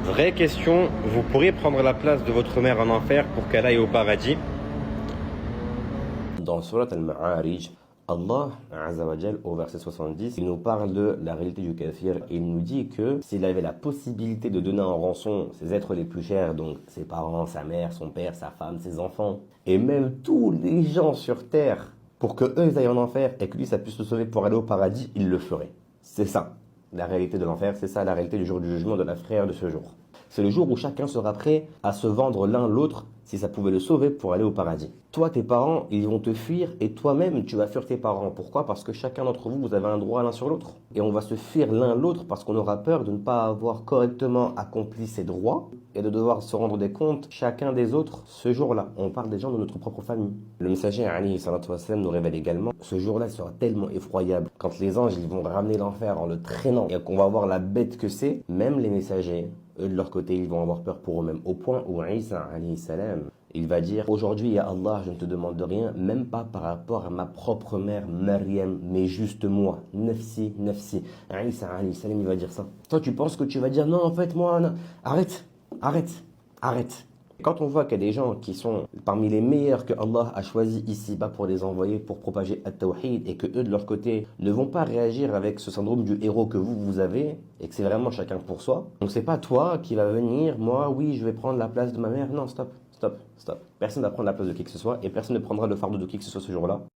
Vraie question, vous pourriez prendre la place de votre mère en enfer pour qu'elle aille au paradis? Dans Surat Al-Ma'arij, Allah Azza wa Jal, au verset 70, il nous parle de la réalité du kafir et il nous dit que s'il avait la possibilité de donner en rançon ses êtres les plus chers, donc ses parents, sa mère, son père, sa femme, ses enfants, et même tous les gens sur terre, pour que eux ils aillent en enfer et que lui ça puisse le sauver pour aller au paradis, il le ferait. C'est ça, la réalité de l'enfer, c'est ça la réalité du jour du jugement de la frère de ce jour. C'est le jour où chacun sera prêt à se vendre l'un l'autre si ça pouvait le sauver pour aller au paradis. Toi, tes parents, ils vont te fuir et toi-même, tu vas fuir tes parents. Pourquoi? Parce que chacun d'entre vous, vous avez un droit l'un sur l'autre. Et on va se fuir l'un l'autre parce qu'on aura peur de ne pas avoir correctement accompli ses droits et de devoir se rendre des comptes chacun des autres ce jour-là. On parle des gens de notre propre famille. Le messager Ali sallallahu alayhi wa sallam nous révèle également ce jour-là sera tellement effroyable. Quand les anges ils vont ramener l'enfer en le traînant et qu'on va voir la bête que c'est, même les messagers, eux de leur côté, ils vont avoir peur pour eux-mêmes. Au point où Isa alayhi salam, il va dire: aujourd'hui, ya Allah, je ne te demande de rien, même pas par rapport à ma propre mère, Maryam, mais juste moi. Nafsi, nafsi. Isa alayhi salam, il va dire ça. Toi, tu penses que tu vas dire non, en fait, moi, non. Arrête, arrête, arrête. Quand on voit qu'il y a des gens qui sont parmi les meilleurs que Allah a choisi ici-bas pour les envoyer, pour propager At-Tawhid, et que eux de leur côté ne vont pas réagir avec ce syndrome du héros que vous avez, et que c'est vraiment chacun pour soi. Donc c'est pas toi qui va venir, moi oui je vais prendre la place de ma mère. Non, stop, stop, stop. Personne ne va prendre la place de qui que ce soit, et personne ne prendra le fardeau de qui que ce soit ce jour-là.